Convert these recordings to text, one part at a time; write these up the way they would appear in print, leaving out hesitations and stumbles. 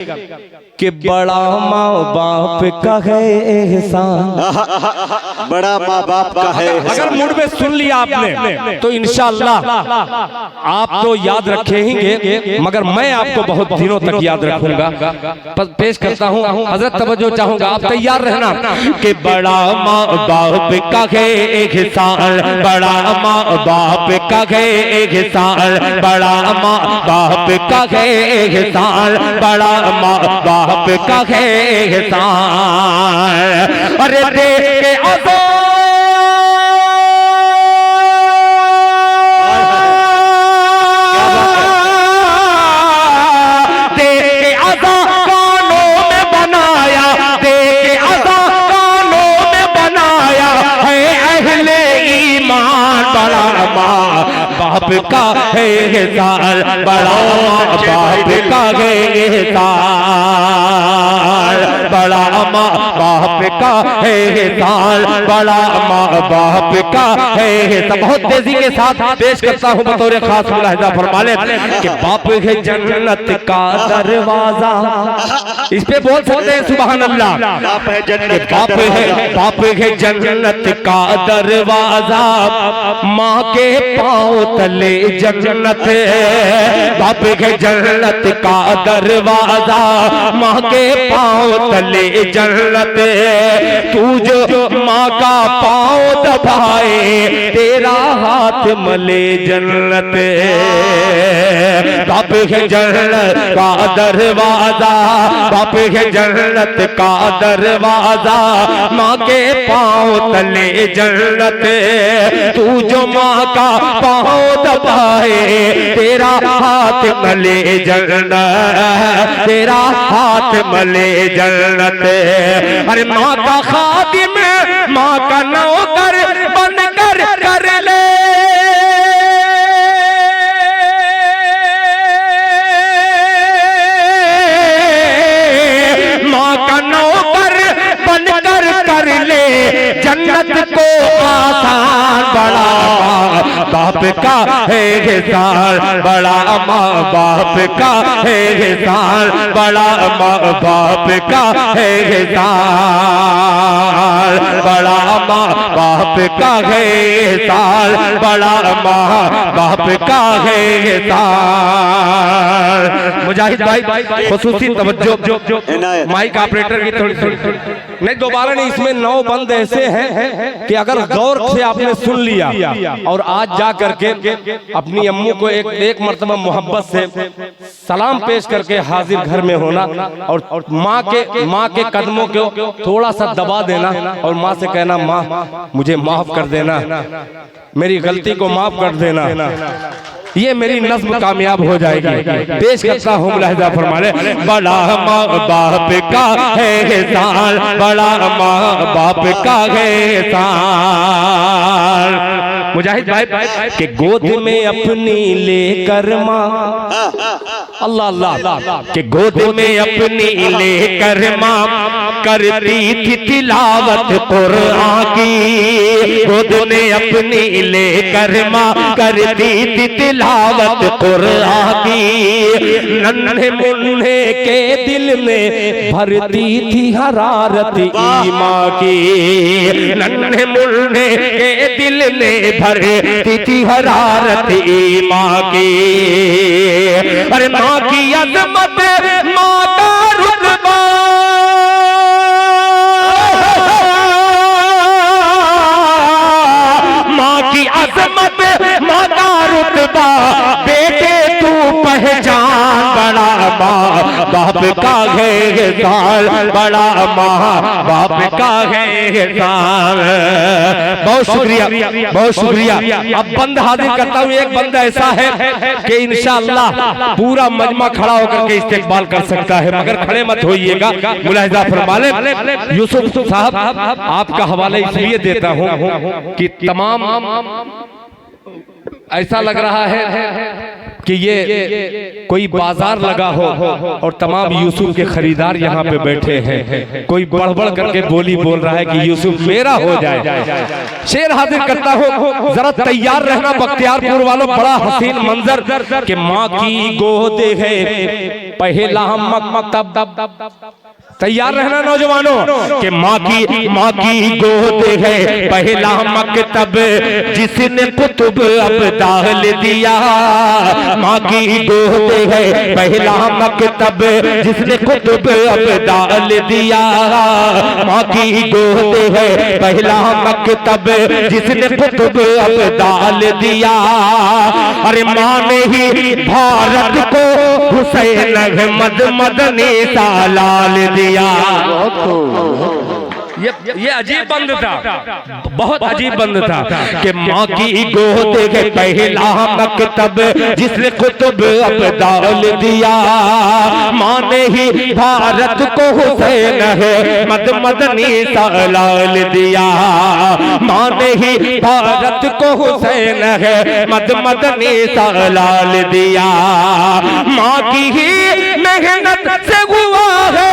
कि बड़ा माँ बाप का है एहसान, बड़ा माँ बाप का है। अगर मूड में सुन लिया आपने तो इंशाअल्लाह आप तो याद रखेंगे, मगर मैं आपको बहुत दिनों तक याद रखूंगा। पेश करता हूँ, हजरत तवज्जो चाहूंगा, आप तैयार रहना। कि बड़ा माँ बाप का है एहसान, बड़ा माँ बाप का है एहसान, बड़ा माँ बाप का है एहसान, बड़ा माँ बाप का है एहसान। अरे देख के बाप का है एहसान, बड़ा माँ बाप का है एहसान, बड़ा माँ बाप का है एहसान, बड़ा माँ बाप का है एहसान। बहुत तेजी के साथ पेश करता हूँ बतौर खास मुलाहिजा फरमा लें कि बाप है जन्नत का दरवाजा। इस पे बोल सकते हैं सुभान अल्लाह। बाप है जन्नत का बाप है जन्नत का दरवाजा, माँ के पाँव तले जन्नत है। बाप है जन्नत का दरवाजा, माँ के पाँव तले जन्नत है। तू जो माँ का पाँव दबाए तेरा हाथ मले जन्नत है। बाप है जन्नत का दरवाजा, बाप है जन्नत का दरवाजा, माँ के पाँव तले जन्नत है। तू जो माँ का पाँव दबाए तेरा हाथ मले जन्नत, तेरा हाथ मले जन्नत। अरे माँ का खादिम माँ का नौकर बनकर कर ले, माँ का नौकर बनकर कर ले जन्नत को आसान। बड़ा बाप का है एहसान, बड़ा माँ बाप का है एहसान, बड़ा माँ बाप का है एहसान, बड़ा माँ बाप का है एहसान, बड़ा माँ बाप का है एहसान। मुजाहिद भाई खुसूसी तवज्जो, माइक ऑपरेटर की थोड़ी नहीं, दोबारा नहीं। इसमें 9 बंद ऐसे हैं कि अगर गौर से आपने सुन लिया और आज जा करके अपनी अम्मू को एक मर्तबा मोहब्बत से सलाम पेश करके हाजिर घर में होना और माँ के कदमों को थोड़ा सा दबा देना और माँ से कहना, माँ मुझे माफ कर देना, मेरी गलती को माफ कर देना, ये मेरी नज़्म कामयाब हो जाएगी। पेश करता हूँ मुलाहिजा फरमाने। बड़ा माँ बाप का है एहसान, बड़ा माँ बाप का है एहसान। मुजाहिद भाई के गोद में अपनी लेकर माँ, अल्लाह अल्लाह, के गोद में अपनी लेकर माँ करती थी तिलावत कुरान की। गोद में अपनी लेकर माँ करती थी तिलावत कुरान की। नन्हे मुन्ने के दिल में भरती थी हरारत ईमान की। नन्हे मुन्ने के दिल में भरती थी हरारत ईमान की। अरे माँ की अज़मत, माँ का रुतबा, माँ की अज़मत, माँ का रुतबा बेटे तू पहचान। बड़ा माँ बाप का है एहसान, बड़ा माँ बाप का है एहसान। बहुत शुक्रिया, बहुत शुक्रिया। अब बंद हाजिर करता हूँ। एक बंदा ऐसा है कि इंशाअल्लाह पूरा मजमा खड़ा होकर के इस्तेकबाल कर सकता है, मगर खड़े मत होइएगा। मुलाहिजा फरमा लें। यूसुफ साहब आपका हवाला इसलिए देता हूँ कि तमाम ऐसा लग रहा है कि ये कोई बाजार लगा हो और तमाम यूसुफ के खरीदार यहाँ पे बैठे हैं, कोई बढ़ करके बोली बोल रहा है कि यूसुफ मेरा हो जाए। शेर हाजिर करता हूँ, जरा तैयार रहना बख्तियारपुर वालों। बड़ा हसीन मंजर कि माँ की गोद है पहला मकतब। तैयार रहना नौजवानों कि माँ की गोद है पहला मकतब, जिसने कुतुब अब दाल दिया। माँ की गोद है पहला मकतब, जिसने कुतुब अब दाल दिया। माँ की गोद है पहला मकतब, जिसने कुतुब अब दाल दिया। अरे माँ ने ही भारत को हुसैन अहमद मदनी सालाल दिया। ये अजीब बंद था, बहुत अजीब बंद था कि माँ की गोद है पहला मकतब, जिसने कुतुब अब दाल दिया। माँ ने ही भारत को हुसैन है मदनी सालाल दिया। माँ ने ही भारत को हुसैन है मदनी सालाल दिया। माँ की ही मेहनत से हुआ है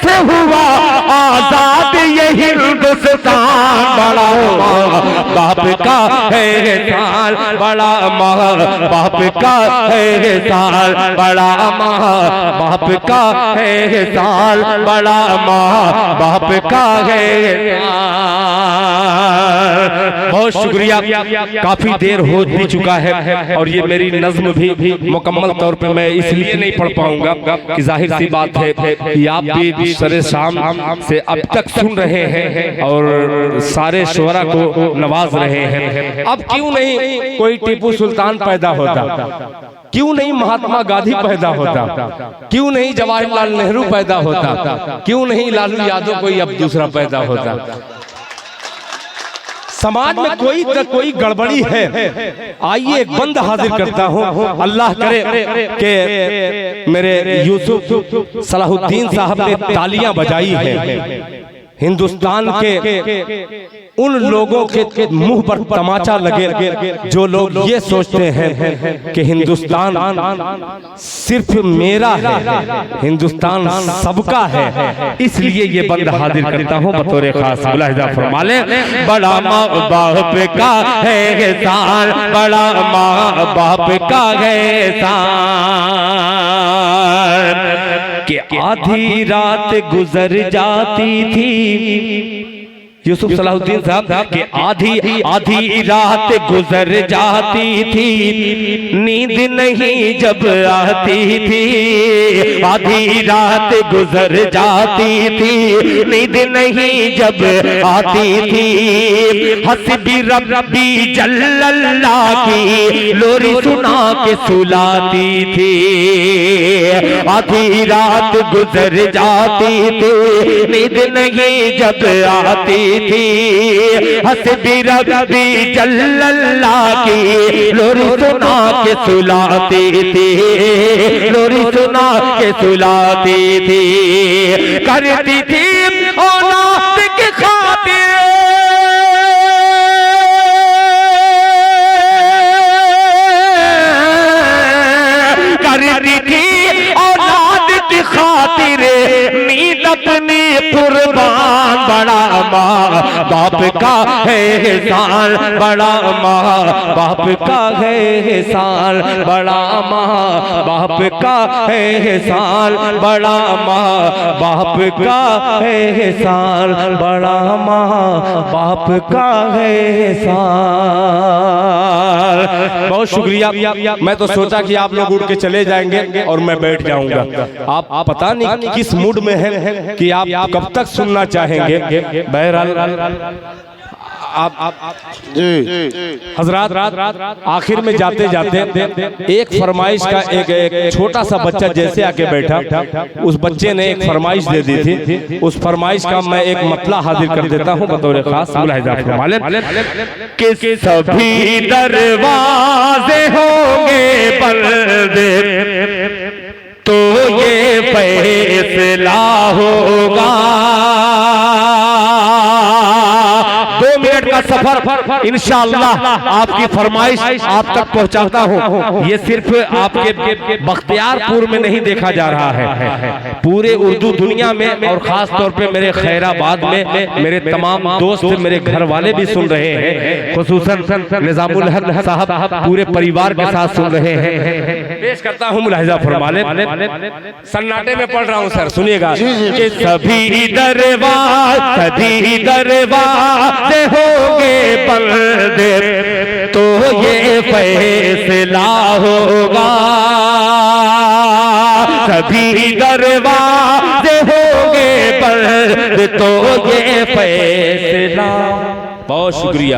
से हुआ आजाद ये हिंदुस्तान। बड़ा माँ बाप का है साल, बड़ा माँ बाप का है साल, बड़ा माँ बाप का है साल, बड़ा माँ बाप का है। बहुत शुक्रिया, काफी देर हो भी चुका है और ये मेरी नज्म भी मुकम्मल तौर पे मैं इसलिए नहीं पढ़ पाऊंगा कि जाहिर सी बात है कि आप भी सरे शाम से अब तक सुन रहे हैं और सारे शुरा को नवाज रहे हैं। अब क्यों नहीं कोई टीपू सुल्तान पैदा होता, क्यों नहीं महात्मा गांधी पैदा होता, क्यों नहीं जवाहरलाल नेहरू पैदा होता, क्यों नहीं लालू यादव कोई अब दूसरा पैदा होता। समाज में कोई गड़बड़ी है। आइए एक बंद हाजिर करता हूँ। अल्लाह करे कि मेरे यूसुफ सलाहुद्दीन साहब ने तालियां बजाई है। हिंदुस्तान के उन लोगों के मुंह पर तमाचा लगे जो लोग ये सोचते हैं कि हिंदुस्तान सिर्फ मेरा है, हिंदुस्तान सबका है। इसलिए ये बंद हाजिर करता हूँ बतौर खास। मुलाहिजा फरमा ले, बड़ा माँ बाप का है साल, बड़ा माँ बाप का है साल। कि आधी रात गुजर जाती थी यूसुफ सलाहुद्दीन साहब के आधी रात गुजर जाती थी, नींद नहीं जब आती थी। आधी रात गुजर जाती थी, नींद नहीं जब आती थी। हस्बी रब्बी जल्लल्लाह की लोरी सुना के सुलाती थी। आधी रात गुजर जाती थी, नींद नहीं जब आती थी। हस्बी रब्बी जल्लल्लाह की लोरी सुना के सुलाती थी, लोरी सुना के सुलाती थी। करती थी औलाद की खातिर, करती थी औलाद की खातिर नींद अपनी कुर्बान। बड़ा माँ बाप का है साल, बड़ा माँ बाप का है साल, बड़ा माँ बाप का है साल, बड़ा माँ बाप का है साल, बड़ा माँ बाप का है साल। बहुत शुक्रिया। मैं तो सोचा कि आप लोग उठ के चले जाएंगे और मैं बैठ जाऊंगा। आप पता नहीं किस मूड में हैं कि आप कब तक सुनना चाहेंगे। बहरहाल आप हजरात आखिर में जाते जाते एक फरमाइश का एक छोटा सा बच्चा जैसे आके बैठा, उस बच्चे ने एक फरमाइश दे दी थी। उस फरमाइश का मैं एक मतला हाजिर कर देता हूँ बतौर खास। कि सभी दरवाजे होंगे बंद, तो ये फैसला होगा। 2 मिनट का सफर इंशाअल्लाह आपकी फरमाइश आप तक पहुंचाता हूं। ये सिर्फ आपके बख्तियारपुर में नहीं देखा जा रहा है, पूरे उर्दू दुनिया में और खास तौर पे मेरे खैराबाद में मेरे तमाम दोस्त, मेरे घर वाले भी सुन रहे हैं, खुसूसन निजामुल हक साहब पूरे परिवार के साथ सुन रहे हैं। पेश करता हूं, मुलाहिजा फरमा ले, सन्नाटे में पढ़ रहा हूं सर, सुनिएगा कि सभी दरवाजे होंगे बंद, तो ये फैसला होगा। सभी दरवाजे होंगे बंद, तो ये फैसला। बहुत शुक्रिया।